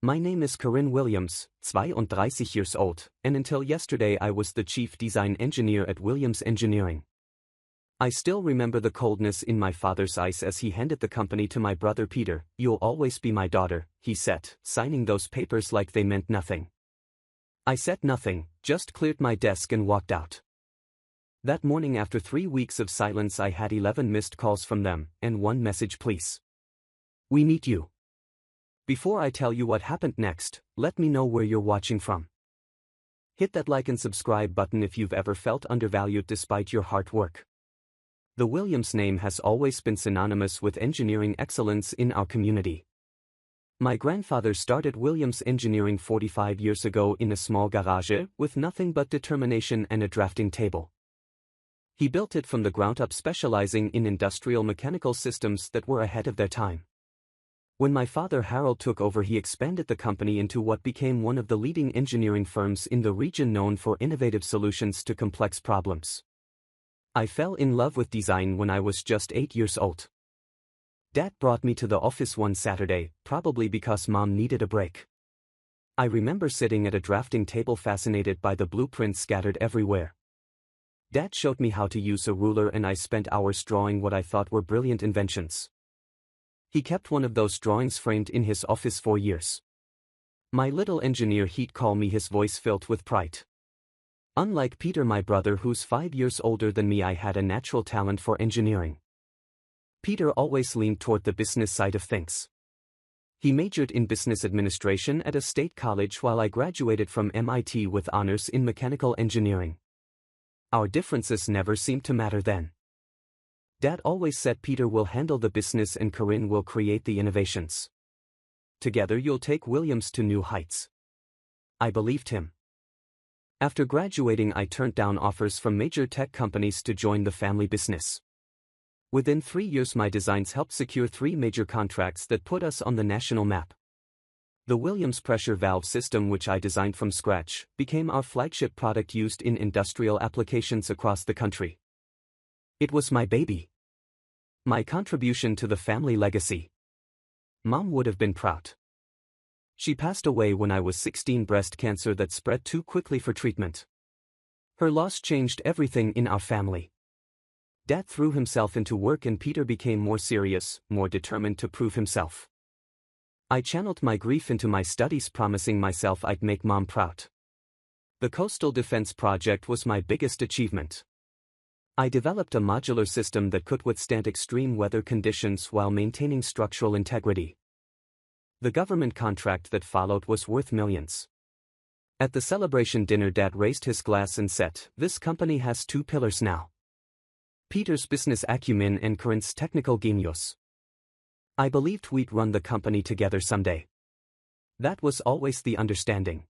My name is Corinne Williams, 32 years old, and until yesterday I was the chief design engineer at Williams Engineering. I still remember the coldness in my father's eyes as he handed the company to my brother Peter. "You'll always be my daughter," he said, signing those papers like they meant nothing. I said nothing, just cleared my desk and walked out. That morning, after 3 weeks of silence, I had 11 missed calls from them, and one message: "Please, we need you." Before I tell you what happened next, let me know where you're watching from. Hit that like and subscribe button if you've ever felt undervalued despite your hard work. The Williams name has always been synonymous with engineering excellence in our community. My grandfather started Williams Engineering 45 years ago in a small garage with nothing but determination and a drafting table. He built it from the ground up, specializing in industrial mechanical systems that were ahead of their time. When my father Harold took over, he expanded the company into what became one of the leading engineering firms in the region, known for innovative solutions to complex problems. I fell in love with design when I was just 8 years old. Dad brought me to the office one Saturday, probably because Mom needed a break. I remember sitting at a drafting table, fascinated by the blueprints scattered everywhere. Dad showed me how to use a ruler, and I spent hours drawing what I thought were brilliant inventions. He kept one of those drawings framed in his office for years. "My little engineer," he'd call me, his voice filled with pride. Unlike Peter, my brother, who's 5 years older than me, I had a natural talent for engineering. Peter always leaned toward the business side of things. He majored in business administration at a state college, while I graduated from MIT with honors in mechanical engineering. Our differences never seemed to matter then. Dad always said, "Peter will handle the business and Corinne will create the innovations. Together you'll take Williams to new heights." I believed him. After graduating, I turned down offers from major tech companies to join the family business. Within 3 years, my designs helped secure 3 major contracts that put us on the national map. The Williams pressure valve system, which I designed from scratch, became our flagship product, used in industrial applications across the country. It was my baby. My contribution to the family legacy. Mom would have been proud. She passed away when I was 16, breast cancer that spread too quickly for treatment. Her loss changed everything in our family. Dad threw himself into work, and Peter became more serious, more determined to prove himself. I channeled my grief into my studies, promising myself I'd make Mom proud. The Coastal Defense Project was my biggest achievement. I developed a modular system that could withstand extreme weather conditions while maintaining structural integrity. The government contract that followed was worth millions. At the celebration dinner, Dad raised his glass and said, "This company has 2 pillars now: Peter's business acumen and Corinne's technical genius." I believed we'd run the company together someday. That was always the understanding.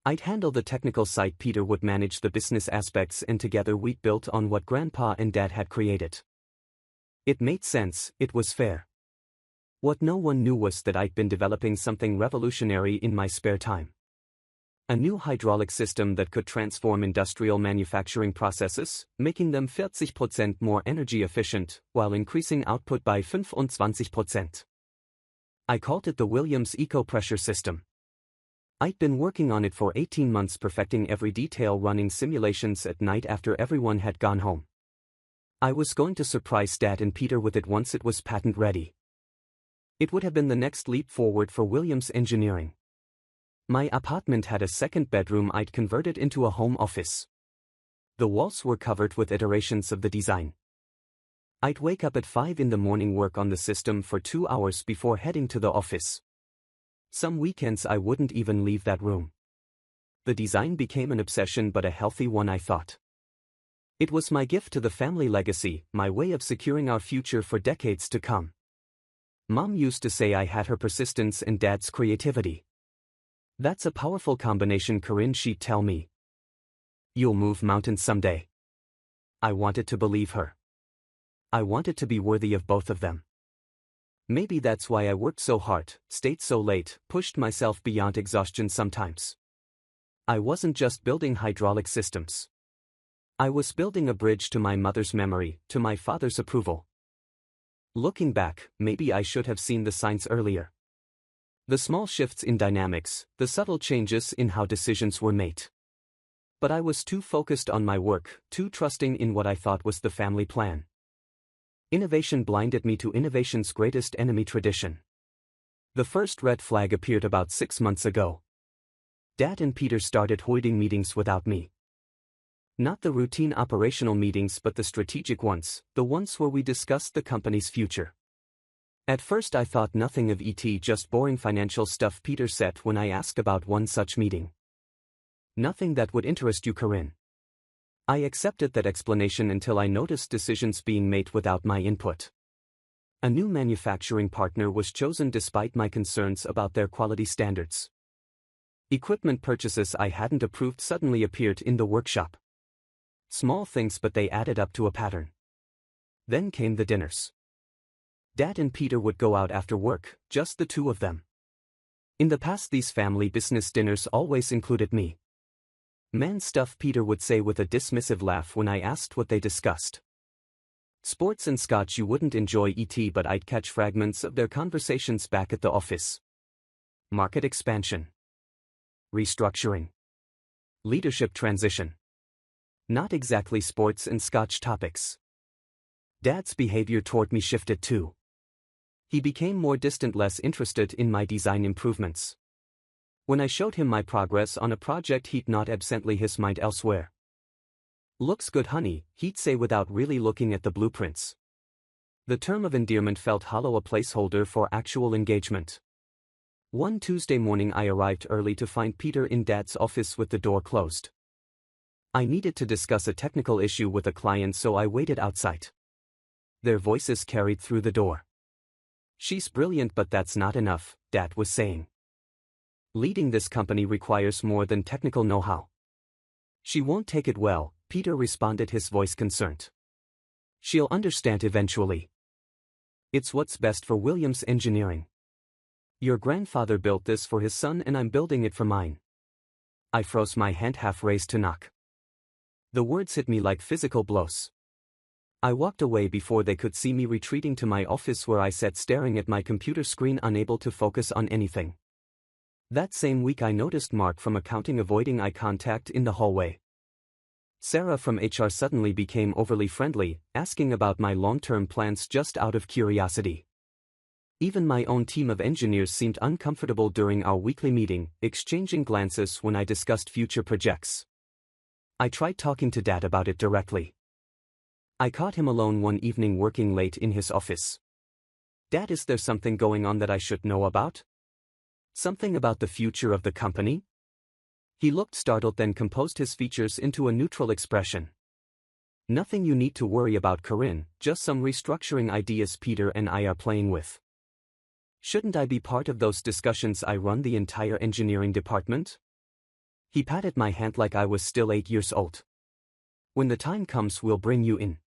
I'd handle the technical side, Peter would manage the business aspects, and together we'd build on what Grandpa and Dad had created. It made sense, it was fair. What no one knew was that I'd been developing something revolutionary in my spare time. A new hydraulic system that could transform industrial manufacturing processes, making them 40% more energy efficient, while increasing output by 25%. I called it the Williams Eco Pressure System. I'd been working on it for 18 months, perfecting every detail, running simulations at night after everyone had gone home. I was going to surprise Dad and Peter with it once it was patent ready. It would have been the next leap forward for Williams Engineering. My apartment had a second bedroom I'd converted into a home office. The walls were covered with iterations of the design. I'd wake up at 5 in the morning, work on the system for 2 hours before heading to the office. Some weekends I wouldn't even leave that room. The design became an obsession, but a healthy one, I thought. It was my gift to the family legacy, my way of securing our future for decades to come. Mom used to say I had her persistence and Dad's creativity. "That's a powerful combination, Corinne," she'd tell me. "You'll move mountains someday." I wanted to believe her. I wanted to be worthy of both of them. Maybe that's why I worked so hard, stayed so late, pushed myself beyond exhaustion sometimes. I wasn't just building hydraulic systems. I was building a bridge to my mother's memory, to my father's approval. Looking back, maybe I should have seen the signs earlier. The small shifts in dynamics, the subtle changes in how decisions were made. But I was too focused on my work, too trusting in what I thought was the family plan. Innovation blinded me to innovation's greatest enemy: tradition. The first red flag appeared about 6 months ago. Dad and Peter started holding meetings without me. Not the routine operational meetings, but the strategic ones, the ones where we discussed the company's future. At first I thought nothing of it, just boring financial stuff, Peter said when I asked about one such meeting. Nothing that would interest you, Corinne. I accepted that explanation until I noticed decisions being made without my input. A new manufacturing partner was chosen despite my concerns about their quality standards. Equipment purchases I hadn't approved suddenly appeared in the workshop. Small things, but they added up to a pattern. Then came the dinners. Dad and Peter would go out after work, just the two of them. In the past, these family business dinners always included me. Man stuff, Peter would say with a dismissive laugh when I asked what they discussed. Sports and scotch. You wouldn't enjoy it, but I'd catch fragments of their conversations back at the office. Market expansion. Restructuring. Leadership transition. Not exactly sports and scotch topics. Dad's behavior toward me shifted too. He became more distant, less interested in my design improvements. When I showed him my progress on a project, he'd nod absently, his mind elsewhere. "Looks good, honey," he'd say without really looking at the blueprints. The term of endearment felt hollow, a placeholder for actual engagement. One Tuesday morning I arrived early to find Peter in Dad's office with the door closed. I needed to discuss a technical issue with a client, so I waited outside. Their voices carried through the door. "She's brilliant, but that's not enough," Dad was saying. "Leading this company requires more than technical know-how." "She won't take it well," Peter responded, his voice concerned. "She'll understand eventually. It's what's best for Williams Engineering. Your grandfather built this for his son, and I'm building it for mine." I froze, my hand half raised to knock. The words hit me like physical blows. I walked away before they could see me, retreating to my office where I sat staring at my computer screen, unable to focus on anything. That same week I noticed Mark from accounting avoiding eye contact in the hallway. Sarah from HR suddenly became overly friendly, asking about my long-term plans just out of curiosity. Even my own team of engineers seemed uncomfortable during our weekly meeting, exchanging glances when I discussed future projects. I tried talking to Dad about it directly. I caught him alone one evening working late in his office. "Dad, is there something going on that I should know about? Something about the future of the company?" He looked startled, then composed his features into a neutral expression. "Nothing you need to worry about, Corinne, just some restructuring ideas Peter and I are playing with." "Shouldn't I be part of those discussions? I run the entire engineering department." He patted my hand like I was still 8 years old. "When the time comes, we'll bring you in.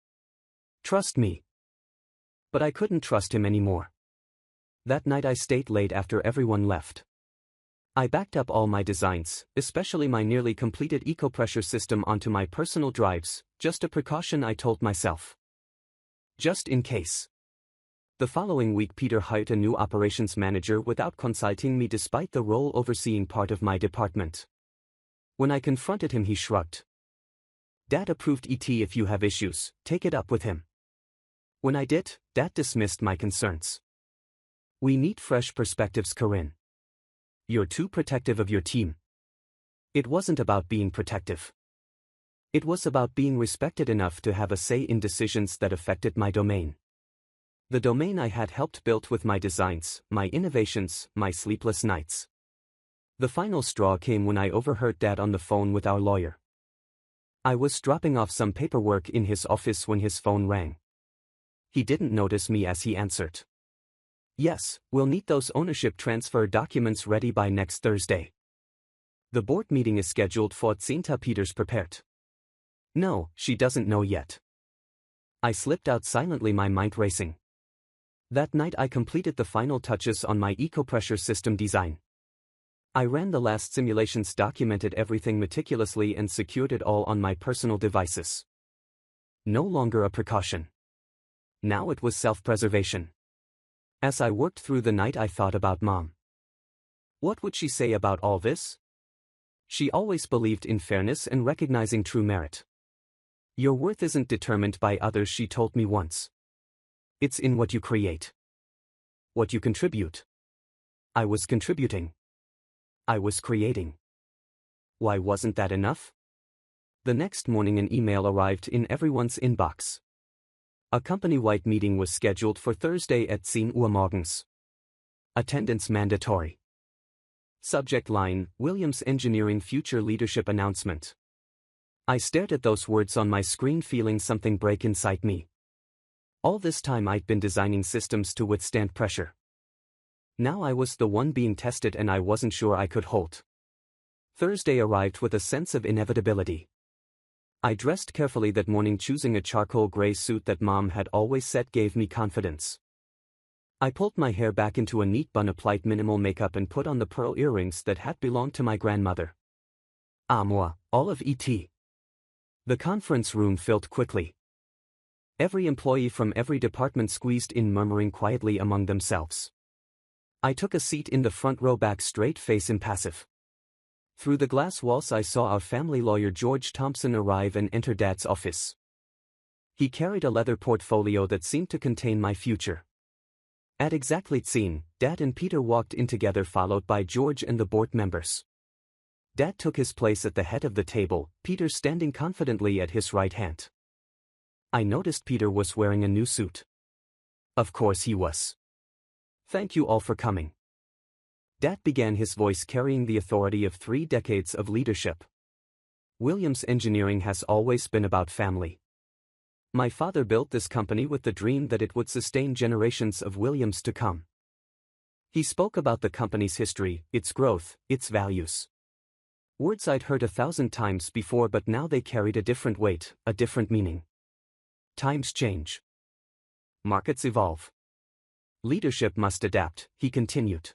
Trust me." But I couldn't trust him anymore. That night I stayed late after everyone left. I backed up all my designs, especially my nearly completed eco-pressure system, onto my personal drives, just a precaution, I told myself. Just in case. The following week Peter hired a new operations manager without consulting me, despite the role overseeing part of my department. When I confronted him, he shrugged. "Dad approved it. If you have issues, take it up with him." When I did, Dad dismissed my concerns. "We need fresh perspectives, Corinne. You're too protective of your team." It wasn't about being protective. It was about being respected enough to have a say in decisions that affected my domain. The domain I had helped build with my designs, my innovations, my sleepless nights. The final straw came when I overheard Dad on the phone with our lawyer. I was dropping off some paperwork in his office when his phone rang. He didn't notice me as he answered. "Yes, we'll need those ownership transfer documents ready by next Thursday. The board meeting is scheduled for Jacinta." Peter's prepared. "No, she doesn't know yet." I slipped out silently, my mind racing. That night I completed the final touches on my eco-pressure system design. I ran the last simulations, documented everything meticulously, and secured it all on my personal devices. No longer a precaution. Now it was self-preservation. As I worked through the night I thought about Mom. What would she say about all this? She always believed in fairness and recognizing true merit. Your worth isn't determined by others, she told me once. It's in what you create. What you contribute. I was contributing. I was creating. Why wasn't that enough? The next morning an email arrived in everyone's inbox. A company-wide meeting was scheduled for Thursday at 10 Uhr morgens. Attendance mandatory. Subject line, Williams Engineering Future Leadership Announcement. I stared at those words on my screen, feeling something break inside me. All this time I'd been designing systems to withstand pressure. Now I was the one being tested and I wasn't sure I could hold. Thursday arrived with a sense of inevitability. I dressed carefully that morning, choosing a charcoal gray suit that Mom had always said gave me confidence. I pulled my hair back into a neat bun, applied minimal makeup and put on the pearl earrings that had belonged to my grandmother. À moi, all of E.T. The conference room filled quickly. Every employee from every department squeezed in, murmuring quietly among themselves. I took a seat in the front row, back, straight face, impassive. Through the glass walls I saw our family lawyer George Thompson arrive and enter Dad's office. He carried a leather portfolio that seemed to contain my future. At exactly 10, Dad and Peter walked in together, followed by George and the board members. Dad took his place at the head of the table, Peter standing confidently at his right hand. I noticed Peter was wearing a new suit. Of course he was. Thank you all for coming. Dad began, his voice carrying the authority of 3 decades of leadership. Williams Engineering has always been about family. My father built this company with the dream that it would sustain generations of Williams to come. He spoke about the company's history, its growth, its values. Words I'd heard 1,000 times before, but now they carried a different weight, a different meaning. Times change. Markets evolve. Leadership must adapt, he continued.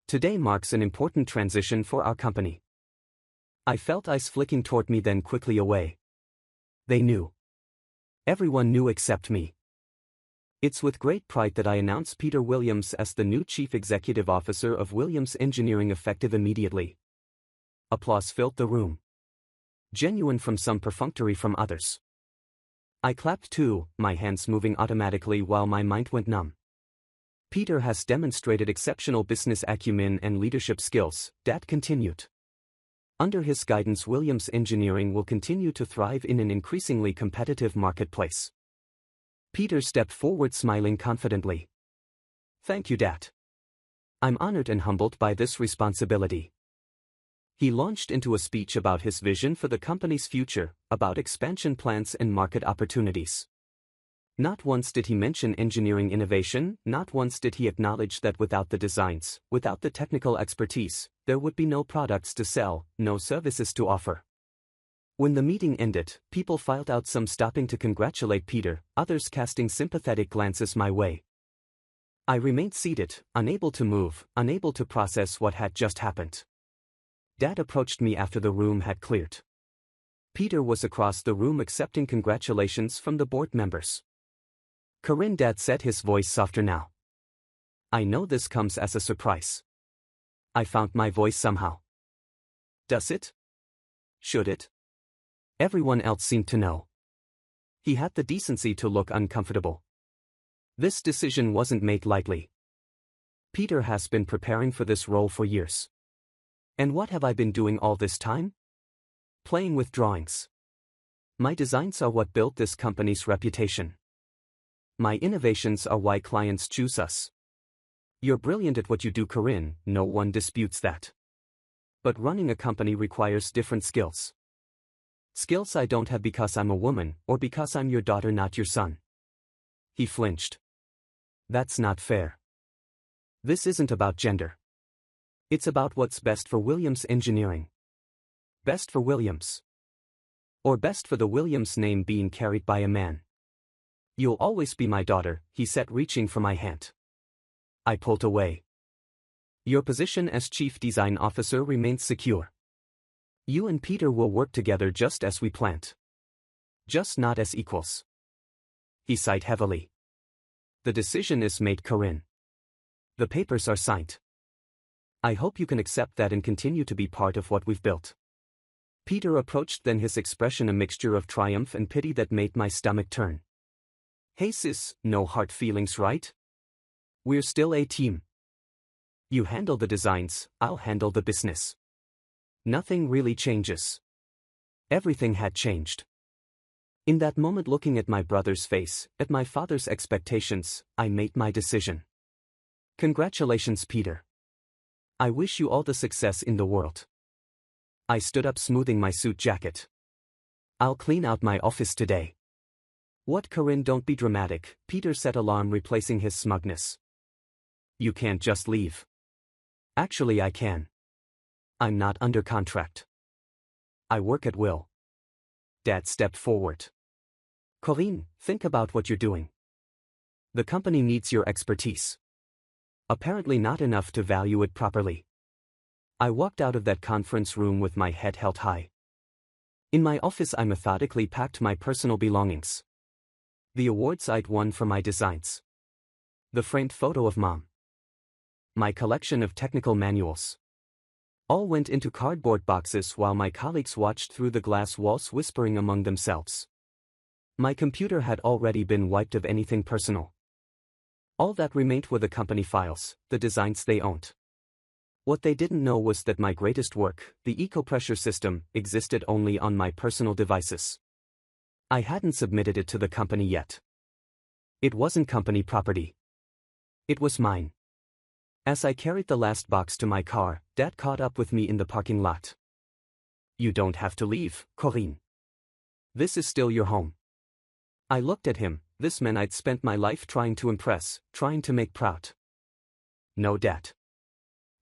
Today marks an important transition for our company. I felt eyes flicking toward me, then quickly away. They knew. Everyone knew except me. It's with great pride that I announce Peter Williams as the new Chief Executive Officer of Williams Engineering, effective immediately. Applause filled the room. Genuine from some, perfunctory from others. I clapped too, my hands moving automatically while my mind went numb. Peter has demonstrated exceptional business acumen and leadership skills, Dad continued. Under his guidance, Williams Engineering will continue to thrive in an increasingly competitive marketplace. Peter stepped forward, smiling confidently. Thank you, Dad. I'm honored and humbled by this responsibility. He launched into a speech about his vision for the company's future, about expansion plans and market opportunities. Not once did he mention engineering innovation, not once did he acknowledge that without the designs, without the technical expertise, there would be no products to sell, no services to offer. When the meeting ended, people filed out, some stopping to congratulate Peter, others casting sympathetic glances my way. I remained seated, unable to move, unable to process what had just happened. Dad approached me after the room had cleared. Peter was across the room accepting congratulations from the board members. Corinne, Dad said, his voice softer now. I know this comes as a surprise. I found my voice somehow. Does it? Should it? Everyone else seemed to know. He had the decency to look uncomfortable. This decision wasn't made lightly. Peter has been preparing for this role for years. And what have I been doing all this time? Playing with drawings. My designs are what built this company's reputation. My innovations are why clients choose us. You're brilliant at what you do, Corinne, no one disputes that. But running a company requires different skills. Skills I don't have because I'm a woman, or because I'm your daughter, not your son. He flinched. That's not fair. This isn't about gender. It's about what's best for Williams Engineering. Best for Williams. Or best for the Williams name being carried by a man. You'll always be my daughter, he said, reaching for my hand. I pulled away. Your position as Chief Design Officer remains secure. You and Peter will work together just as we planned. Just not as equals. He sighed heavily. The decision is made, Corinne. The papers are signed. I hope you can accept that and continue to be part of what we've built. Peter approached, then his expression a mixture of triumph and pity that made my stomach turn. Hey sis, no hard feelings, right? We're still a team. You handle the designs, I'll handle the business. Nothing really changes. Everything had changed. In that moment, looking at my brother's face, at my father's expectations, I made my decision. Congratulations, Peter. I wish you all the success in the world. I stood up, smoothing my suit jacket. I'll clean out my office today. What, Corinne, don't be dramatic, Peter said, alarm replacing his smugness. You can't just leave. Actually, I can. I'm not under contract. I work at will. Dad stepped forward. Corinne, think about what you're doing. The company needs your expertise. Apparently not enough to value it properly. I walked out of that conference room with my head held high. In my office, I methodically packed my personal belongings. The awards I'd won for my designs. The framed photo of Mom. My collection of technical manuals. All went into cardboard boxes while my colleagues watched through the glass walls, whispering among themselves. My computer had already been wiped of anything personal. All that remained were the company files, the designs they owned. What they didn't know was that my greatest work, the eco-pressure system, existed only on my personal devices. I hadn't submitted it to the company yet. It wasn't company property. It was mine. As I carried the last box to my car, Dad caught up with me in the parking lot. You don't have to leave, Corinne. This is still your home. I looked at him, this man I'd spent my life trying to impress, trying to make proud. No, Dad.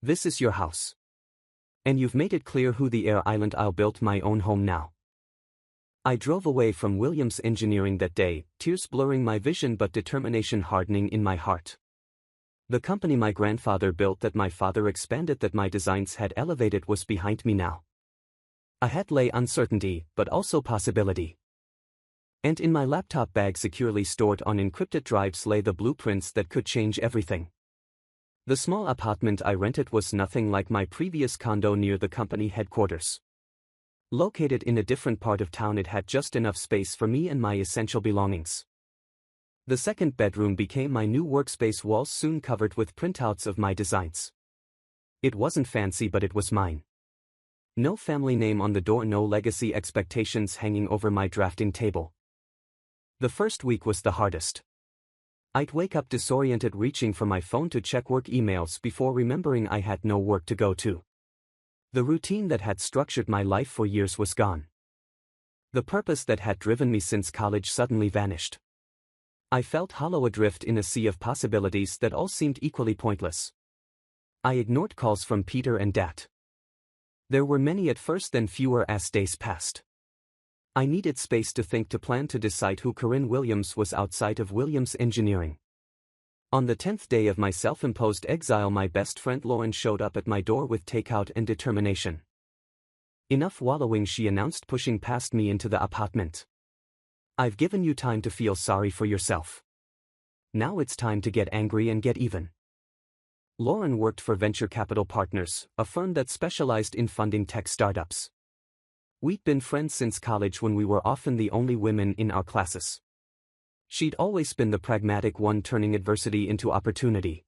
This is your house. And you've made it clear who the air island. I'll build my own home now. I drove away from Williams Engineering that day, tears blurring my vision but determination hardening in my heart. The company my grandfather built, that my father expanded, that my designs had elevated, was behind me now. Ahead lay uncertainty, but also possibility. And in my laptop bag, securely stored on encrypted drives, lay the blueprints that could change everything. The small apartment I rented was nothing like my previous condo near the company headquarters. Located in a different part of town, it had just enough space for me and my essential belongings. The second bedroom became my new workspace, walls soon covered with printouts of my designs. It wasn't fancy, but it was mine. No family name on the door, no legacy expectations hanging over my drafting table. The first week was the hardest. I'd wake up disoriented, reaching for my phone to check work emails before remembering I had no work to go to. The routine that had structured my life for years was gone. The purpose that had driven me since college suddenly vanished. I felt hollow, adrift in a sea of possibilities that all seemed equally pointless. I ignored calls from Peter and Dad. There were many at first, then fewer as days passed. I needed space to think, to plan, to decide who Corinne Williams was outside of Williams Engineering. On the 10th day of my self-imposed exile, my best friend Lauren showed up at my door with takeout and determination. Enough wallowing, she announced, pushing past me into the apartment. I've given you time to feel sorry for yourself. Now it's time to get angry and get even. Lauren worked for Venture Capital Partners, a firm that specialized in funding tech startups. We'd been friends since college, when we were often the only women in our classes. She'd always been the pragmatic one, turning adversity into opportunity.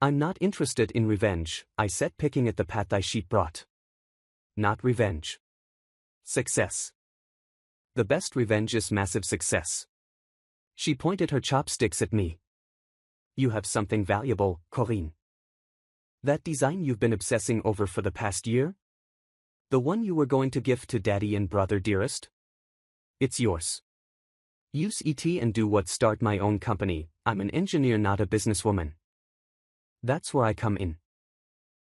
I'm not interested in revenge, I said, picking at the pad she'd brought. Not revenge. Success. The best revenge is massive success. She pointed her chopsticks at me. You have something valuable, Corinne. That design you've been obsessing over for the past year? The one you were going to gift to Daddy and Brother, dearest? It's yours. Use it and do what. Start my own company. I'm an engineer, not a businesswoman. That's where I come in.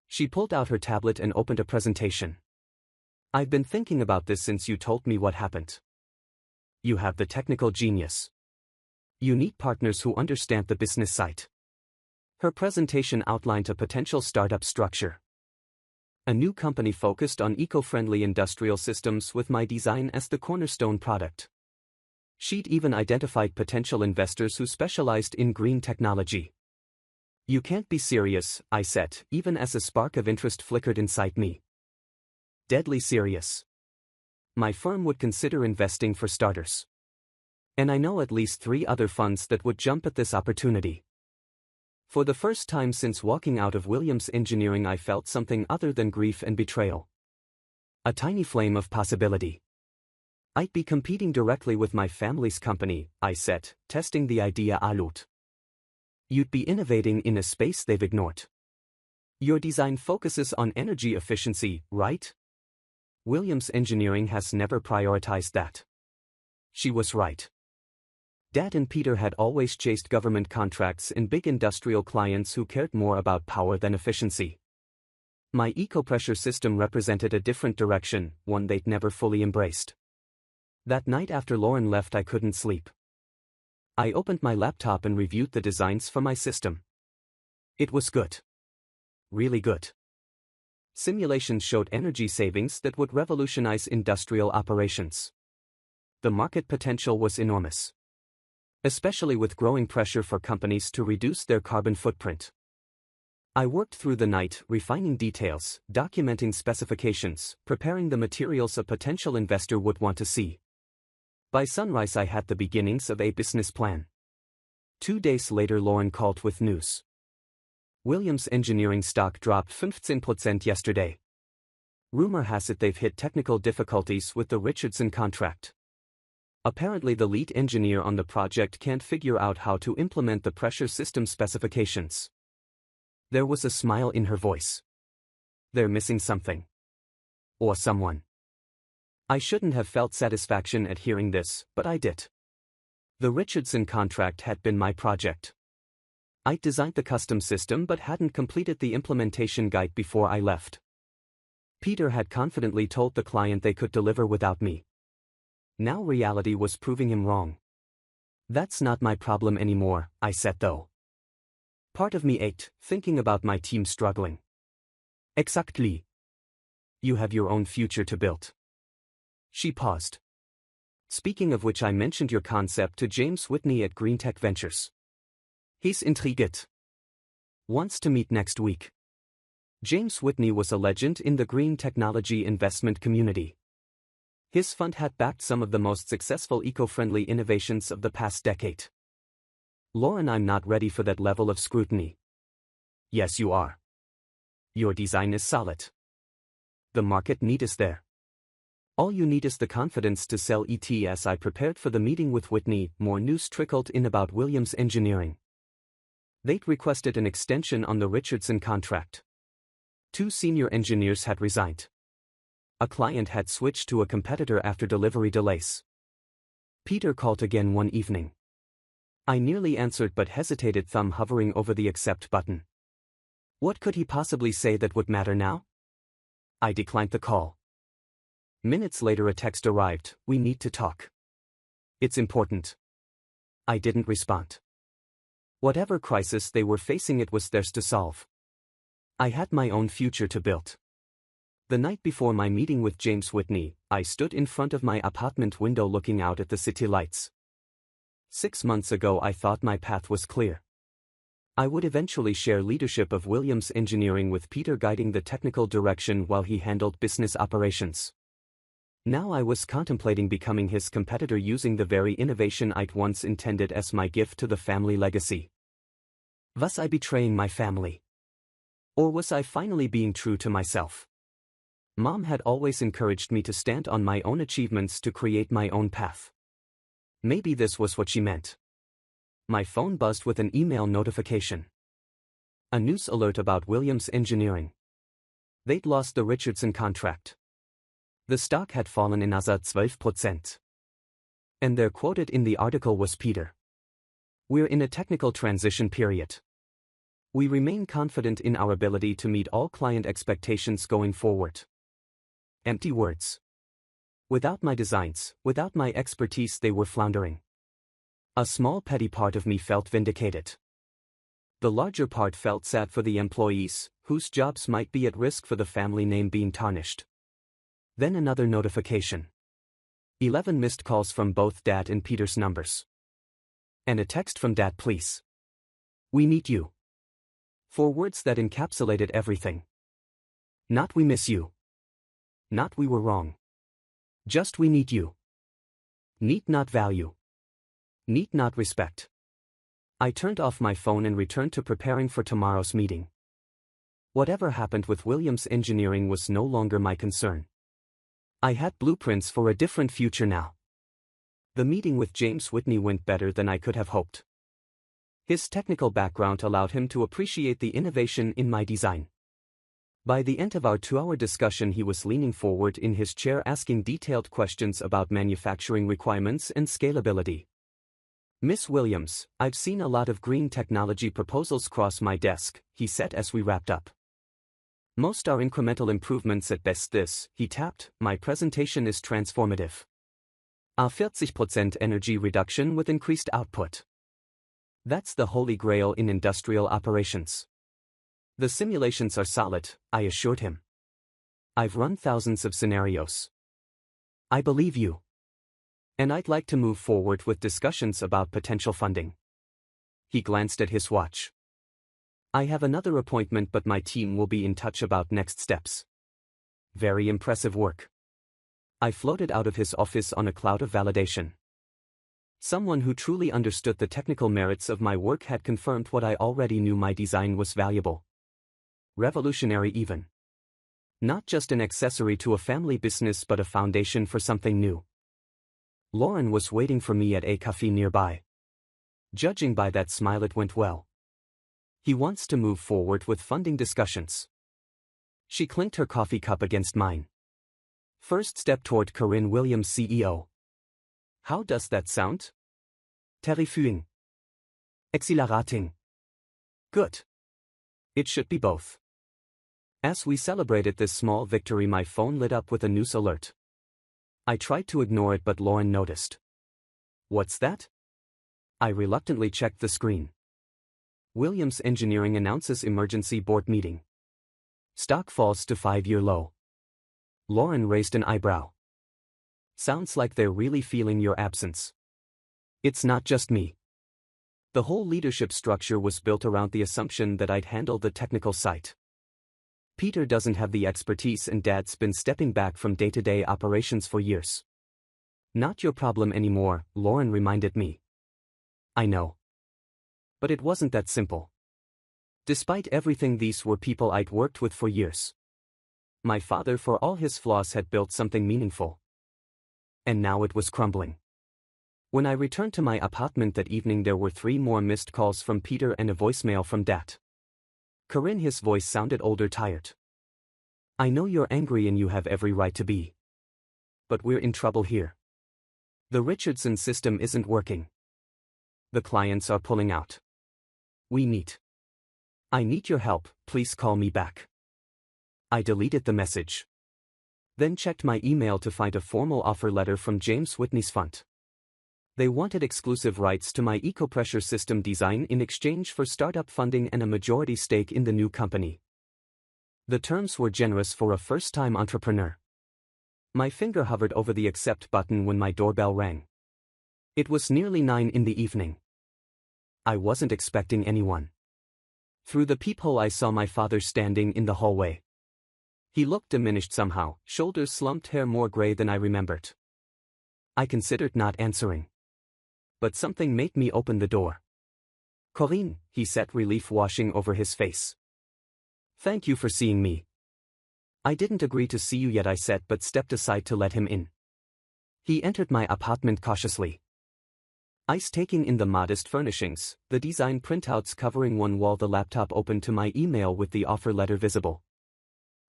She pulled out her tablet and opened a presentation. I've been thinking about this since you told me what happened. You have the technical genius. You need partners who understand the business side. Her presentation outlined a potential startup structure. A new company focused on eco-friendly industrial systems, with my design as the cornerstone product. She'd even identified potential investors who specialized in green technology. You can't be serious, I said, even as a spark of interest flickered inside me. Deadly serious. My firm would consider investing for starters. And I know at least 3 other funds that would jump at this opportunity. For the first time since walking out of Williams Engineering, I felt something other than grief and betrayal. A tiny flame of possibility. I'd be competing directly with my family's company, I said, testing the idea out. You'd be innovating in a space they've ignored. Your design focuses on energy efficiency, right? Williams Engineering has never prioritized that. She was right. Dad and Peter had always chased government contracts and big industrial clients who cared more about power than efficiency. My eco-pressure system represented a different direction, one they'd never fully embraced. That night after Lauren left, I couldn't sleep. I opened my laptop and reviewed the designs for my system. It was good. Really good. Simulations showed energy savings that would revolutionize industrial operations. The market potential was enormous, especially with growing pressure for companies to reduce their carbon footprint. I worked through the night, refining details, documenting specifications, preparing the materials a potential investor would want to see. By sunrise, I had the beginnings of a business plan. 2 days later, Lauren called with news. Williams Engineering stock dropped 15% yesterday. Rumor has it they've hit technical difficulties with the Richardson contract. Apparently the lead engineer on the project can't figure out how to implement the pressure system specifications. There was a smile in her voice. They're missing something. Or someone. I shouldn't have felt satisfaction at hearing this, but I did. The Richardson contract had been my project. I'd designed the custom system but hadn't completed the implementation guide before I left. Peter had confidently told the client they could deliver without me. Now reality was proving him wrong. That's not my problem anymore, I said though. Part of me ached, thinking about my team struggling. Exactly. You have your own future to build. She paused. Speaking of which, I mentioned your concept to James Whitney at Green Tech Ventures. He's intrigued. Wants to meet next week. James Whitney was a legend in the green technology investment community. His fund had backed some of the most successful eco-friendly innovations of the past decade. Lauren, I'm not ready for that level of scrutiny. Yes, you are. Your design is solid. The market need is there. All you need is the confidence to sell it. As I prepared for the meeting with Whitney, more news trickled in about Williams Engineering. They'd requested an extension on the Richardson contract. 2 senior engineers had resigned. A client had switched to a competitor after delivery delays. Peter called again one evening. I nearly answered but hesitated, thumb hovering over the accept button. What could he possibly say that would matter now? I declined the call. Minutes later a text arrived, we need to talk. It's important. I didn't respond. Whatever crisis they were facing, it was theirs to solve. I had my own future to build. The night before my meeting with James Whitney, I stood in front of my apartment window looking out at the city lights. 6 months ago I thought my path was clear. I would eventually share leadership of Williams Engineering with Peter, guiding the technical direction while he handled business operations. Now I was contemplating becoming his competitor, using the very innovation I'd once intended as my gift to the family legacy. Was I betraying my family? Or was I finally being true to myself? Mom had always encouraged me to stand on my own achievements, to create my own path. Maybe this was what she meant. My phone buzzed with an email notification. A news alert about Williams Engineering. They'd lost the Richardson contract. The stock had fallen another 12%. And their quoted in the article was Peter. We're in a technical transition period. We remain confident in our ability to meet all client expectations going forward. Empty words. Without my designs, without my expertise, they were floundering. A small petty part of me felt vindicated. The larger part felt sad for the employees, whose jobs might be at risk for the family name being tarnished. Then another notification. 11 missed calls from both Dad and Peter's numbers. And a text from Dad, please. We need you. 4 words that encapsulated everything. Not we miss you. Not we were wrong. Just we need you. Need not value. Need not respect. I turned off my phone and returned to preparing for tomorrow's meeting. Whatever happened with Williams Engineering was no longer my concern. I had blueprints for a different future now. The meeting with James Whitney went better than I could have hoped. His technical background allowed him to appreciate the innovation in my design. By the end of our 2-hour discussion, he was leaning forward in his chair asking detailed questions about manufacturing requirements and scalability. Miss Williams, I've seen a lot of green technology proposals cross my desk, he said as we wrapped up. Most are incremental improvements at best. This, he tapped, my presentation is transformative. A 40% energy reduction with increased output. That's the holy grail in industrial operations. The simulations are solid, I assured him. I've run thousands of scenarios. I believe you. And I'd like to move forward with discussions about potential funding. He glanced at his watch. I have another appointment, but my team will be in touch about next steps. Very impressive work. I floated out of his office on a cloud of validation. Someone who truly understood the technical merits of my work had confirmed what I already knew: my design was valuable. Revolutionary even. Not just an accessory to a family business, but a foundation for something new. Lauren was waiting for me at a cafe nearby. Judging by that smile, it went well. He wants to move forward with funding discussions. She clinked her coffee cup against mine. First step toward Corinne Williams, CEO. How does that sound? Terrifying. Exhilarating. Good. It should be both. As we celebrated this small victory, my phone lit up with a news alert. I tried to ignore it, but Lauren noticed. What's that? I reluctantly checked the screen. Williams Engineering announces emergency board meeting. Stock falls to 5-year low. Lauren raised an eyebrow. Sounds like they're really feeling your absence. It's not just me. The whole leadership structure was built around the assumption that I'd handle the technical side. Peter doesn't have the expertise, and Dad's been stepping back from day-to-day operations for years. Not your problem anymore, Lauren reminded me. I know. But it wasn't that simple. Despite everything, these were people I'd worked with for years. My father, for all his flaws, had built something meaningful. And now it was crumbling. When I returned to my apartment that evening, there were 3 more missed calls from Peter and a voicemail from Dad. Corinne, his voice sounded older, tired. I know you're angry, and you have every right to be. But we're in trouble here. The Richardson system isn't working. The clients are pulling out. I need your help, please call me back. I deleted the message. Then checked my email to find a formal offer letter from James Whitney's fund. They wanted exclusive rights to my eco-pressure system design in exchange for startup funding and a majority stake in the new company. The terms were generous for a first-time entrepreneur. My finger hovered over the accept button when my doorbell rang. It was nearly 9 in the evening. I wasn't expecting anyone. Through the peephole, I saw my father standing in the hallway. He looked diminished somehow, shoulders slumped, hair more gray than I remembered. I considered not answering. But something made me open the door. Corinne, he said, relief washing over his face. Thank you for seeing me. I didn't agree to see you yet, I said, but stepped aside to let him in. He entered my apartment cautiously. Eyes taking in the modest furnishings, the design printouts covering one wall, the laptop open to my email with the offer letter visible.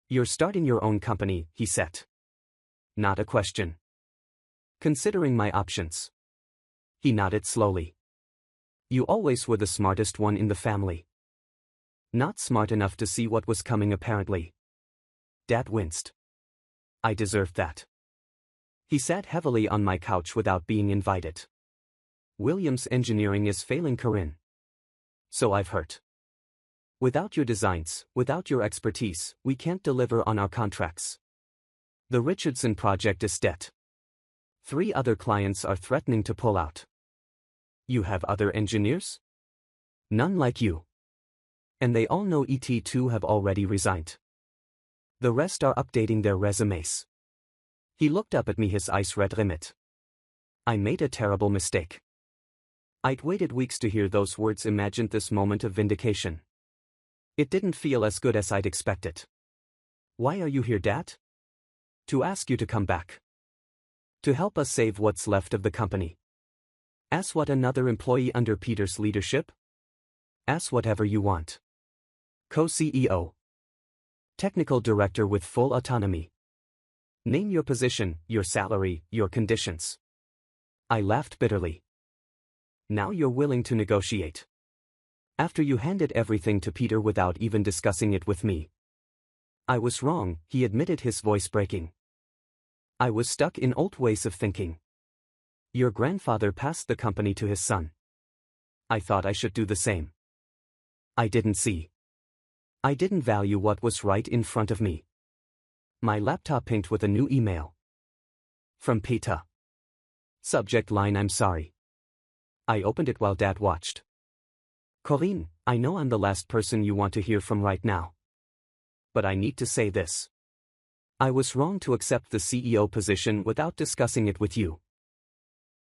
You're starting your own company, he said. Not a question. Considering my options. He nodded slowly. You always were the smartest one in the family. Not smart enough to see what was coming, apparently. Dad winced. I deserved that. He sat heavily on my couch without being invited. Williams Engineering is failing, Corinne. So I've heard. Without your designs, without your expertise, we can't deliver on our contracts. The Richardson project is dead. 3 other clients are threatening to pull out. You have other engineers? None like you. And they all know ET2 have already resigned. The rest are updating their resumes. He looked up at me, his eyes red rimmed. I made a terrible mistake. I'd waited weeks to hear those words, imagined this moment of vindication. It didn't feel as good as I'd expected. Why are you here, Dad? To ask you to come back. To help us save what's left of the company. As what, another employee under Peter's leadership? As whatever you want. Co-CEO. Technical director with full autonomy. Name your position, your salary, your conditions. I laughed bitterly. Now you're willing to negotiate. After you handed everything to Peter without even discussing it with me. I was wrong, he admitted, his voice breaking. I was stuck in old ways of thinking. Your grandfather passed the company to his son. I thought I should do the same. I didn't see. I didn't value what was right in front of me. My laptop pinged with a new email. From Peter. Subject line: I'm sorry. I opened it while Dad watched. Corinne, I know I'm the last person you want to hear from right now. But I need to say this. I was wrong to accept the CEO position without discussing it with you.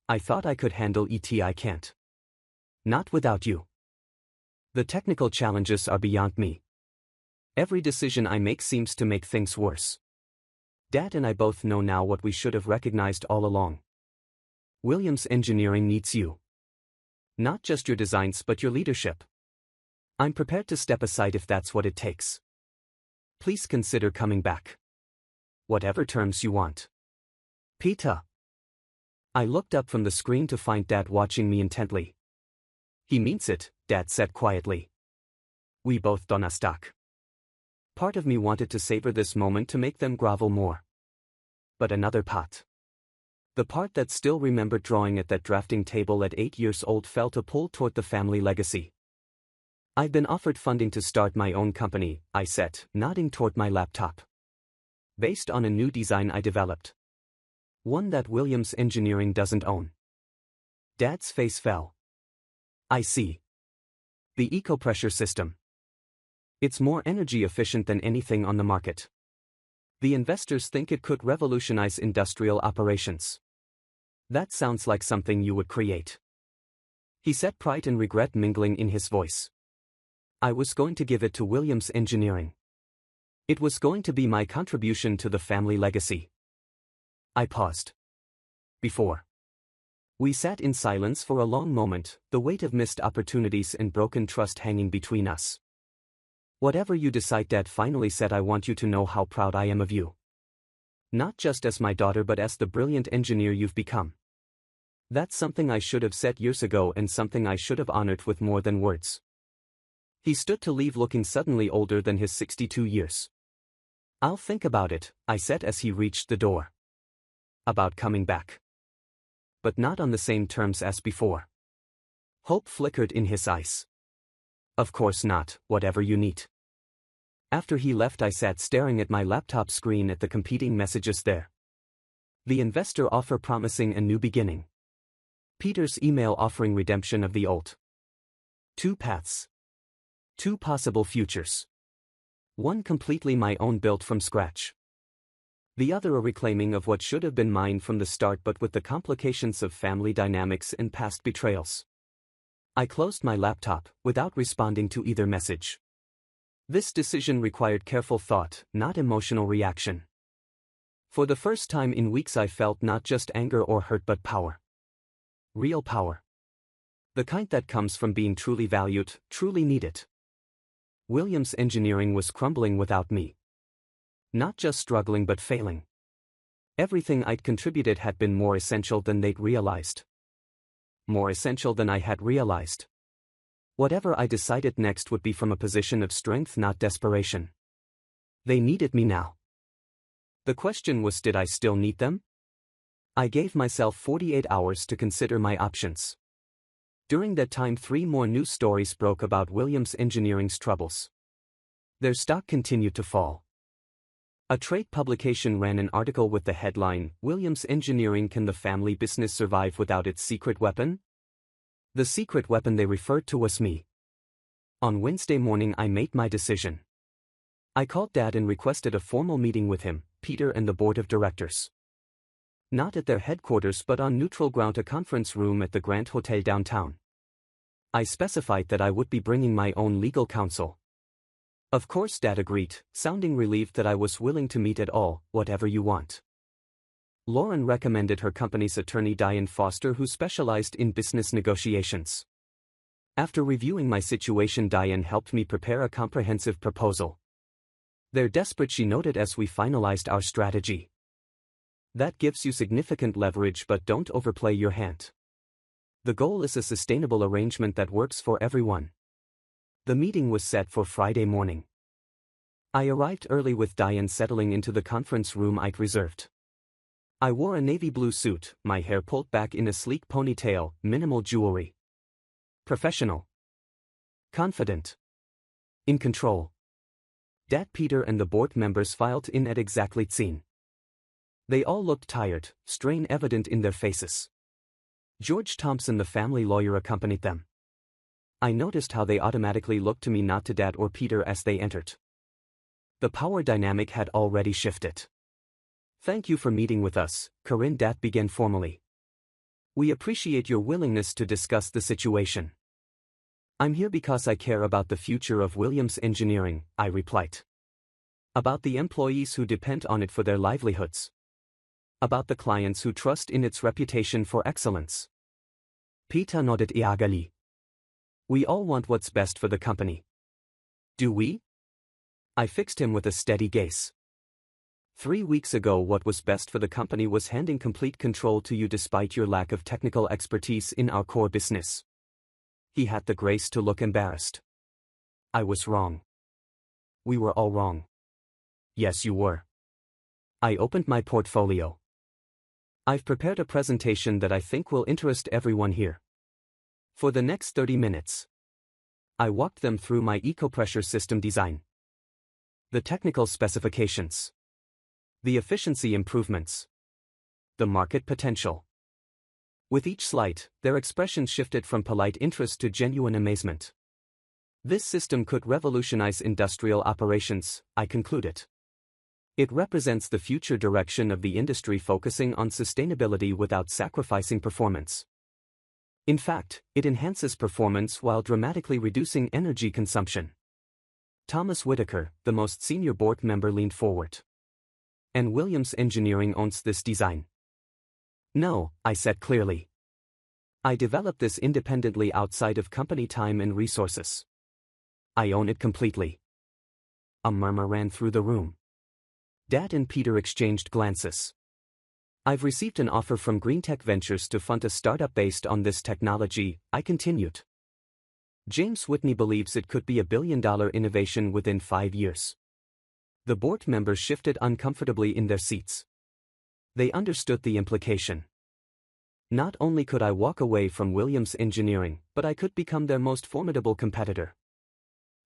I thought I could handle it. I can't. Not without you. The technical challenges are beyond me. Every decision I make seems to make things worse. Dad and I both know now what we should have recognized all along. Williams Engineering needs you. Not just your designs but your leadership. I'm prepared to step aside if that's what it takes. Please consider coming back. Whatever terms you want. Peter. I looked up from the screen to find Dad watching me intently. He means it, Dad said quietly. We both donna stuck. Part of me wanted to savor this moment to make them grovel more. But another part. The part that still remembered drawing at that drafting table at 8 years old felt a pull toward the family legacy. I've been offered funding to start my own company, I said, nodding toward my laptop. Based on a new design I developed. One that Williams Engineering doesn't own. Dad's face fell. I see. The eco-pressure system. It's more energy efficient than anything on the market. The investors think it could revolutionize industrial operations. That sounds like something you would create. He said, pride and regret mingling in his voice. I was going to give it to Williams Engineering. It was going to be my contribution to the family legacy. I paused. Before. We sat in silence for a long moment, the weight of missed opportunities and broken trust hanging between us. Whatever you decide, Dad finally said, I want you to know how proud I am of you. Not just as my daughter but as the brilliant engineer you've become. That's something I should have said years ago and something I should have honored with more than words. He stood to leave, looking suddenly older than his 62 years. I'll think about it, I said as he reached the door. About coming back. But not on the same terms as before. Hope flickered in his eyes. Of course not, whatever you need. After he left, I sat staring at my laptop screen at the competing messages there. The investor offer promising a new beginning. Peter's email offering redemption of the old. 2 paths. 2 possible futures. One completely my own, built from scratch. The other a reclaiming of what should have been mine from the start, but with the complications of family dynamics and past betrayals. I closed my laptop, without responding to either message. This decision required careful thought, not emotional reaction. For the first time in weeks I felt not just anger or hurt but power. Real power. The kind that comes from being truly valued, truly needed. Williams Engineering was crumbling without me. Not just struggling but failing. Everything I'd contributed had been more essential than they'd realized. More essential than I had realized. Whatever I decided next would be from a position of strength, not desperation. They needed me now. The question was, did I still need them? I gave myself 48 hours to consider my options. During that time, 3 more news stories broke about Williams Engineering's troubles. Their stock continued to fall. A trade publication ran an article with the headline, Williams Engineering, can the family business survive without its secret weapon? The secret weapon they referred to was me. On Wednesday morning I made my decision. I called Dad and requested a formal meeting with him, Peter and the board of directors. Not at their headquarters but on neutral ground, a conference room at the Grand Hotel downtown. I specified that I would be bringing my own legal counsel. Of course Dad agreed, sounding relieved that I was willing to meet at all, whatever you want. Lauren recommended her company's attorney Diane Foster, who specialized in business negotiations. After reviewing my situation, Diane helped me prepare a comprehensive proposal. They're desperate, she noted as we finalized our strategy. That gives you significant leverage, but don't overplay your hand. The goal is a sustainable arrangement that works for everyone. The meeting was set for Friday morning. I arrived early with Diane settling into the conference room I'd reserved. I wore a navy blue suit, my hair pulled back in a sleek ponytail, minimal jewelry. Professional. Confident. In control. Dad, Peter and the board members filed in at exactly 10. They all looked tired, strain evident in their faces. George Thompson, the family lawyer, accompanied them. I noticed how they automatically looked to me, not to Dad or Peter, as they entered. The power dynamic had already shifted. Thank you for meeting with us, Corinne, Dad began formally. We appreciate your willingness to discuss the situation. I'm here because I care about the future of Williams Engineering, I replied. About the employees who depend on it for their livelihoods. About the clients who trust in its reputation for excellence. Peter nodded eagerly. We all want what's best for the company. Do we? I fixed him with a steady gaze. 3 weeks ago, what was best for the company was handing complete control to you despite your lack of technical expertise in our core business. He had the grace to look embarrassed. I was wrong. We were all wrong. Yes, you were. I opened my portfolio. I've prepared a presentation that I think will interest everyone here. For the next 30 minutes, I walked them through my eco-pressure system design. The technical specifications. The efficiency improvements. The market potential. With each slide, their expressions shifted from polite interest to genuine amazement. This system could revolutionize industrial operations, I concluded. It represents the future direction of the industry, focusing on sustainability without sacrificing performance. In fact, it enhances performance while dramatically reducing energy consumption. Thomas Whitaker, the most senior board member, leaned forward. And Williams Engineering owns this design. No, I said clearly. I developed this independently outside of company time and resources. I own it completely. A murmur ran through the room. Dad and Peter exchanged glances. I've received an offer from Greentech Ventures to fund a startup based on this technology, I continued. James Whitney believes it could be a billion-dollar innovation within 5 years. The board members shifted uncomfortably in their seats. They understood the implication. Not only could I walk away from Williams Engineering, but I could become their most formidable competitor.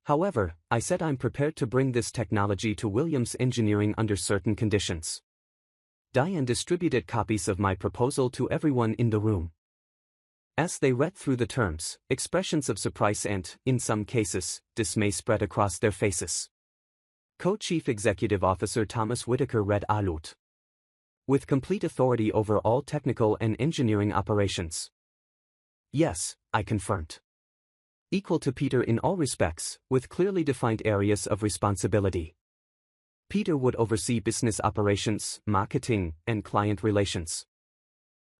However, I said I'm prepared to bring this technology to Williams Engineering under certain conditions. Diane distributed copies of my proposal to everyone in the room. As they read through the terms, expressions of surprise and, in some cases, dismay spread across their faces. Co-Chief Executive Officer Thomas Whitaker read aloud. With complete authority over all technical and engineering operations. Yes, I confirmed. Equal to Peter in all respects, with clearly defined areas of responsibility. Peter would oversee business operations, marketing, and client relations.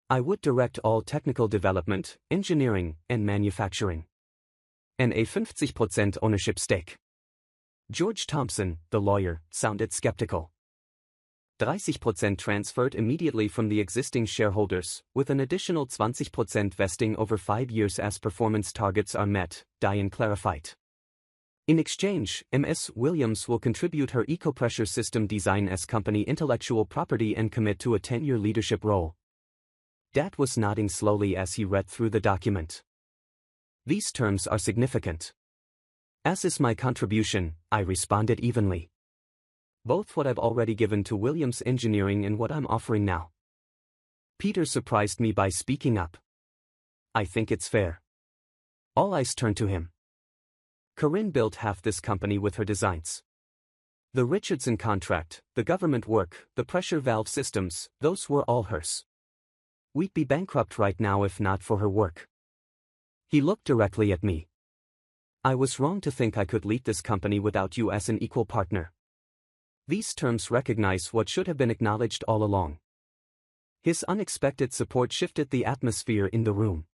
I would direct all technical development, engineering, and manufacturing. And a 50% ownership stake. George Thompson, the lawyer, sounded skeptical. 30% transferred immediately from the existing shareholders, with an additional 20% vesting over 5 years as performance targets are met, Diane clarified. In exchange, Ms. Williams will contribute her eco-pressure system design as company intellectual property and commit to a 10-year leadership role. Dad was nodding slowly as he read through the document. These terms are significant. As is my contribution, I responded evenly. Both what I've already given to Williams Engineering and what I'm offering now. Peter surprised me by speaking up. I think it's fair. All eyes turned to him. Corinne built half this company with her designs. The Richardson contract, the government work, the pressure valve systems, those were all hers. We'd be bankrupt right now if not for her work. He looked directly at me. I was wrong to think I could lead this company without you as an equal partner. These terms recognize what should have been acknowledged all along. His unexpected support shifted the atmosphere in the room.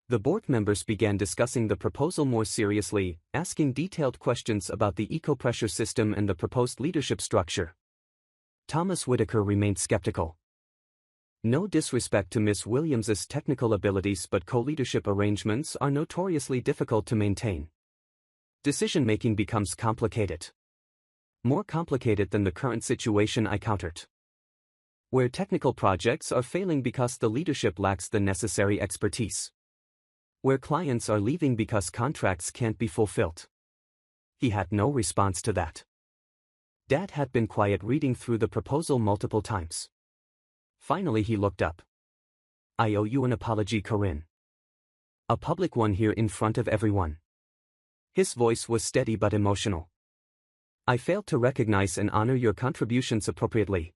The board members began discussing the proposal more seriously, asking detailed questions about the eco-pressure system and the proposed leadership structure. Thomas Whitaker remained skeptical. No disrespect to Miss Williams's technical abilities, but co-leadership arrangements are notoriously difficult to maintain. Decision-making becomes complicated. More complicated than the current situation, I countered. Where technical projects are failing because the leadership lacks the necessary expertise. Where clients are leaving because contracts can't be fulfilled. He had no response to that. Dad had been quiet, reading through the proposal multiple times. Finally he looked up. I owe you an apology, Corinne. A public one here in front of everyone. His voice was steady but emotional. I failed to recognize and honor your contributions appropriately.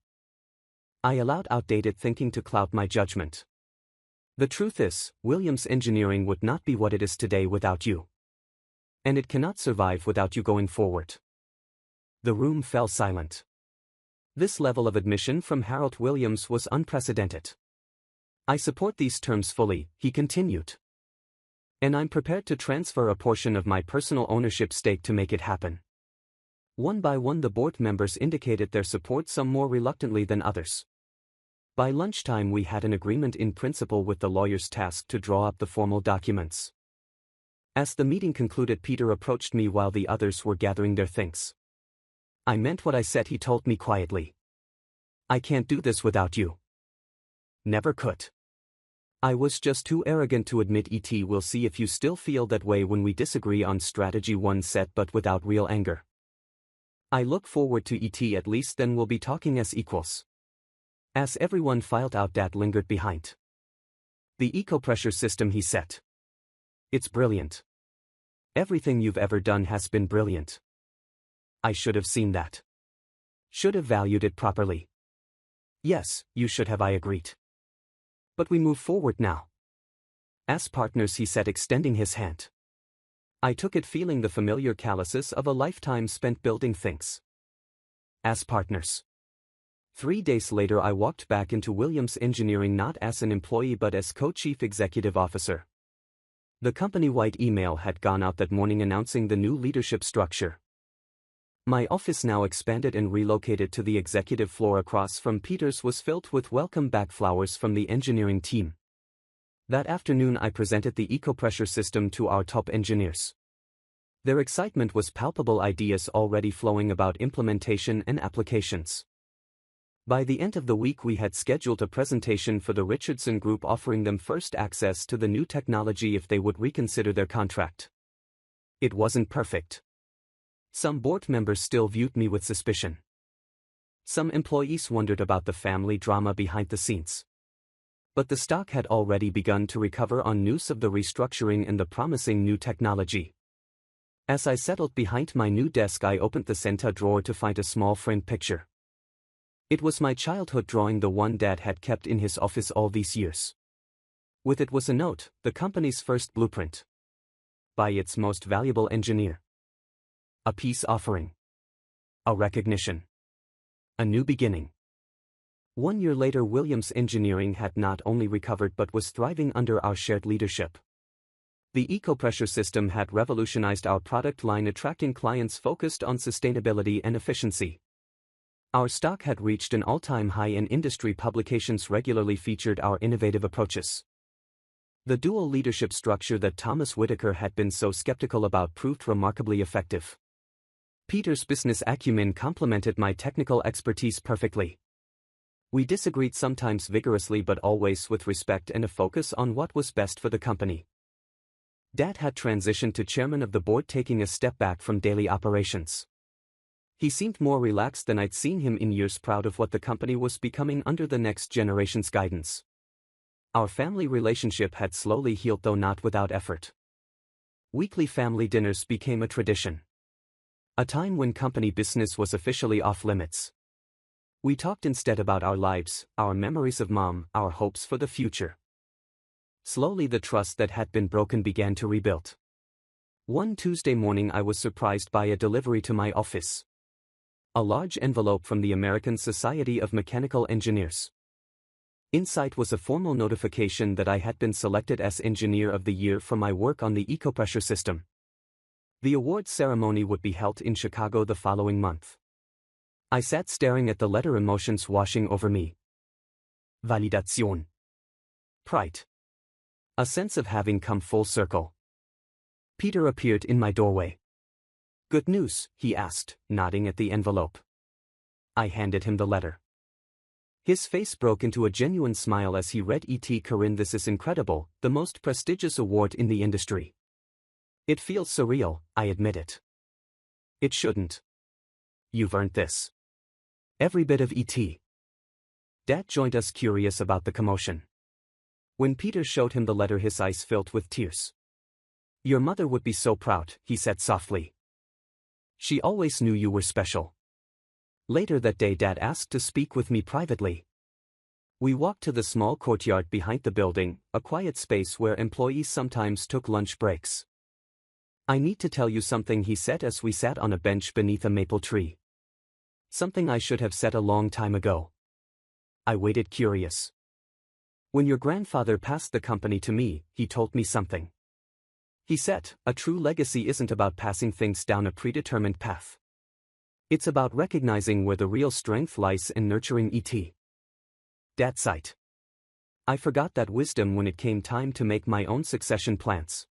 I allowed outdated thinking to cloud my judgment. The truth is, Williams Engineering would not be what it is today without you. And it cannot survive without you going forward. The room fell silent. This level of admission from Harold Williams was unprecedented. I support these terms fully, he continued. And I'm prepared to transfer a portion of my personal ownership stake to make it happen. One by one the board members indicated their support, some more reluctantly than others. By lunchtime we had an agreement in principle with the lawyers tasked to draw up the formal documents. As the meeting concluded, Peter approached me while the others were gathering their things. I meant what I said, he told me quietly. I can't do this without you. Never could. I was just too arrogant to admit it. We'll see if you still feel that way when we disagree on strategy, one said, but without real anger. I look forward to it, at least then we'll be talking as equals. As everyone filed out, Dad lingered behind. The eco-pressure system, he said. It's brilliant. Everything you've ever done has been brilliant. I should have seen that. Should have valued it properly. Yes, you should have, I agreed. But we move forward now. As partners, he said, extending his hand. I took it, feeling the familiar calluses of a lifetime spent building things. As partners. 3 days later I walked back into Williams Engineering, not as an employee but as co-chief executive officer. The company-wide email had gone out that morning announcing the new leadership structure. My office, now expanded and relocated to the executive floor across from Peter's, was filled with welcome back flowers from the engineering team. That afternoon I presented the eco-pressure system to our top engineers. Their excitement was palpable, ideas already flowing about implementation and applications. By the end of the week we had scheduled a presentation for the Richardson Group, offering them first access to the new technology if they would reconsider their contract. It wasn't perfect. Some board members still viewed me with suspicion. Some employees wondered about the family drama behind the scenes. But the stock had already begun to recover on news of the restructuring and the promising new technology. As I settled behind my new desk, I opened the center drawer to find a small framed picture. It was my childhood drawing, the one Dad had kept in his office all these years. With it was a note, the company's first blueprint. By its most valuable engineer. A peace offering. A recognition. A new beginning. 1 year later, Williams Engineering had not only recovered but was thriving under our shared leadership. The eco-pressure system had revolutionized our product line, attracting clients focused on sustainability and efficiency. Our stock had reached an all-time high, and industry publications regularly featured our innovative approaches. The dual leadership structure that Thomas Whitaker had been so skeptical about proved remarkably effective. Peter's business acumen complemented my technical expertise perfectly. We disagreed sometimes vigorously, but always with respect and a focus on what was best for the company. Dad had transitioned to chairman of the board, taking a step back from daily operations. He seemed more relaxed than I'd seen him in years, proud of what the company was becoming under the next generation's guidance. Our family relationship had slowly healed, though not without effort. Weekly family dinners became a tradition. A time when company business was officially off limits. We talked instead about our lives, our memories of mom, our hopes for the future. Slowly the trust that had been broken began to rebuild. One Tuesday morning I was surprised by a delivery to my office. A large envelope from the American Society of Mechanical Engineers. Inside was a formal notification that I had been selected as Engineer of the Year for my work on the eco-pressure system. The awards ceremony would be held in Chicago the following month. I sat staring at the letter, emotions washing over me. Validation. Pride. A sense of having come full circle. Peter appeared in my doorway. "Good news?" he asked, nodding at the envelope. I handed him the letter. His face broke into a genuine smile as he read, "Et Corinne, this is incredible, the most prestigious award in the industry." "It feels surreal," I admitted. "It shouldn't. You've earned this. Every bit of it." Dad joined us, curious about the commotion. When Peter showed him the letter, his eyes filled with tears. "Your mother would be so proud," he said softly. "She always knew you were special." Later that day Dad asked to speak with me privately. We walked to the small courtyard behind the building, a quiet space where employees sometimes took lunch breaks. "I need to tell you something," he said as we sat on a bench beneath a maple tree. "Something I should have said a long time ago." I waited, curious. "When your grandfather passed the company to me, he told me something. He said, a true legacy isn't about passing things down a predetermined path. It's about recognizing where the real strength lies and nurturing it." Dad sighed. I forgot that wisdom when it came time to make my own succession plans.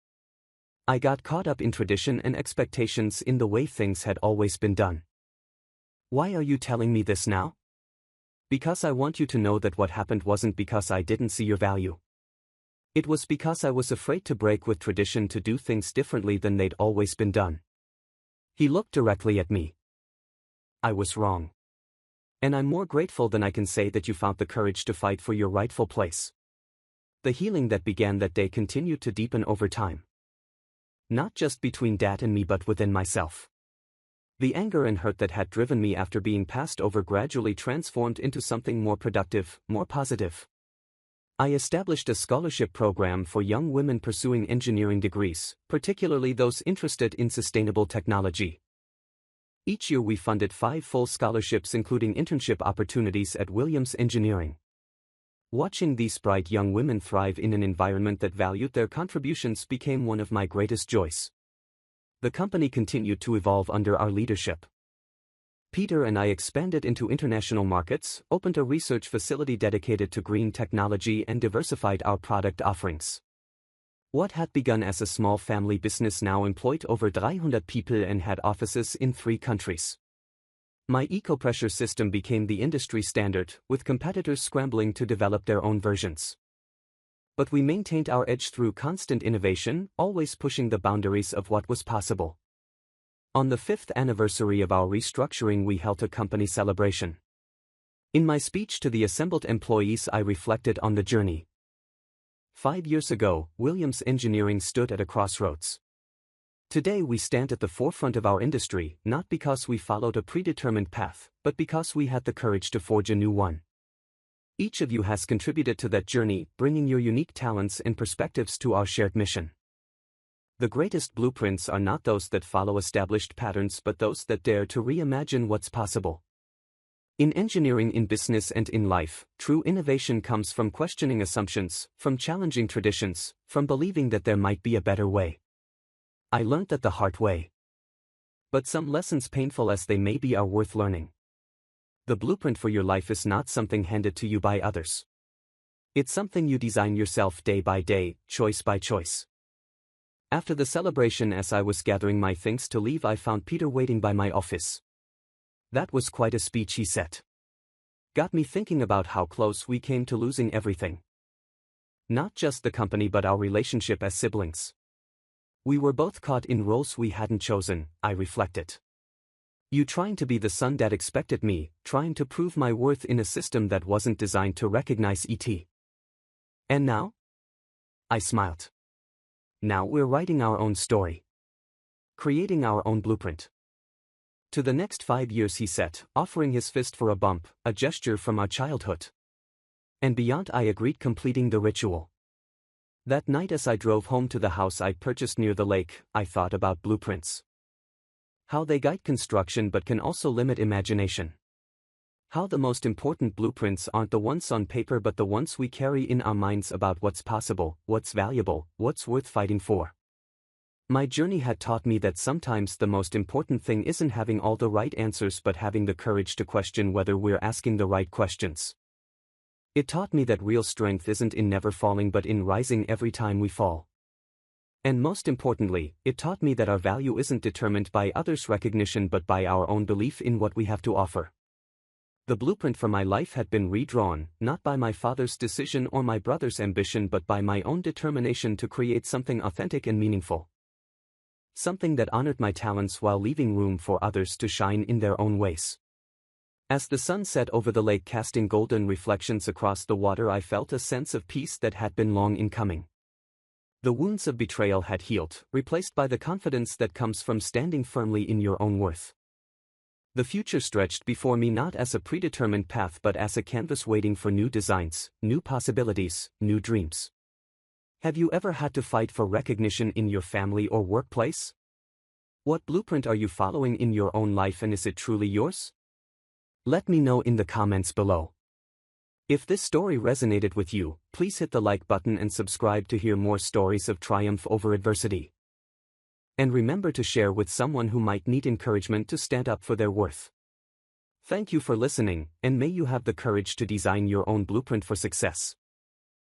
I got caught up in tradition and expectations, in the way things had always been done. "Why are you telling me this now?" "Because I want you to know that what happened wasn't because I didn't see your value. It was because I was afraid to break with tradition, to do things differently than they'd always been done." He looked directly at me. "I was wrong. And I'm more grateful than I can say that you found the courage to fight for your rightful place." The healing that began that day continued to deepen over time. Not just between Dad and me, but within myself. The anger and hurt that had driven me after being passed over gradually transformed into something more productive, more positive. I established a scholarship program for young women pursuing engineering degrees, particularly those interested in sustainable technology. Each year we funded 5 full scholarships, including internship opportunities at Williams Engineering. Watching these bright young women thrive in an environment that valued their contributions became one of my greatest joys. The company continued to evolve under our leadership. Peter and I expanded into international markets, opened a research facility dedicated to green technology, and diversified our product offerings. What had begun as a small family business now employed over 300 people and had offices in 3 countries. My eco-pressure system became the industry standard, with competitors scrambling to develop their own versions. But we maintained our edge through constant innovation, always pushing the boundaries of what was possible. On the 5th anniversary of our restructuring, we held a company celebration. In my speech to the assembled employees, I reflected on the journey. 5 years ago, Williams Engineering stood at a crossroads. Today we stand at the forefront of our industry, not because we followed a predetermined path, but because we had the courage to forge a new one. Each of you has contributed to that journey, bringing your unique talents and perspectives to our shared mission. The greatest blueprints are not those that follow established patterns, but those that dare to reimagine what's possible. In engineering, in business, and in life, true innovation comes from questioning assumptions, from challenging traditions, from believing that there might be a better way. I learned that the hard way. But some lessons, painful as they may be, are worth learning. The blueprint for your life is not something handed to you by others. It's something you design yourself day by day, choice by choice. After the celebration, as I was gathering my things to leave, I found Peter waiting by my office. "That was quite a speech," he said. "Got me thinking about how close we came to losing everything. Not just the company, but our relationship as siblings. We were both caught in roles we hadn't chosen," I reflected. "You trying to be the son Dad expected me, trying to prove my worth in a system that wasn't designed to recognize it. And now?" I smiled. now we're writing our own story. Creating our own blueprint. To the next 5 years he said, offering his fist for a bump, a gesture from our childhood. And beyond I agreed, completing the ritual. That night as I drove home to the house I purchased near the lake, I thought about blueprints. How they guide construction but can also limit imagination. How the most important blueprints aren't the ones on paper but the ones we carry in our minds about what's possible, what's valuable, what's worth fighting for. My journey had taught me that sometimes the most important thing isn't having all the right answers but having the courage to question whether we're asking the right questions. It taught me that real strength isn't in never falling but in rising every time we fall. And most importantly, it taught me that our value isn't determined by others' recognition but by our own belief in what we have to offer. The blueprint for my life had been redrawn, not by my father's decision or my brother's ambition but by my own determination to create something authentic and meaningful. Something that honored my talents while leaving room for others to shine in their own ways. As the sun set over the lake casting golden reflections across the water I felt a sense of peace that had been long in coming. The wounds of betrayal had healed, replaced by the confidence that comes from standing firmly in your own worth. The future stretched before me not as a predetermined path but as a canvas waiting for new designs, new possibilities, new dreams. Have you ever had to fight for recognition in your family or workplace? What blueprint are you following in your own life and is it truly yours? Let me know in the comments below. If this story resonated with you, please hit the like button and subscribe to hear more stories of triumph over adversity. And remember to share with someone who might need encouragement to stand up for their worth. Thank you for listening, and may you have the courage to design your own blueprint for success.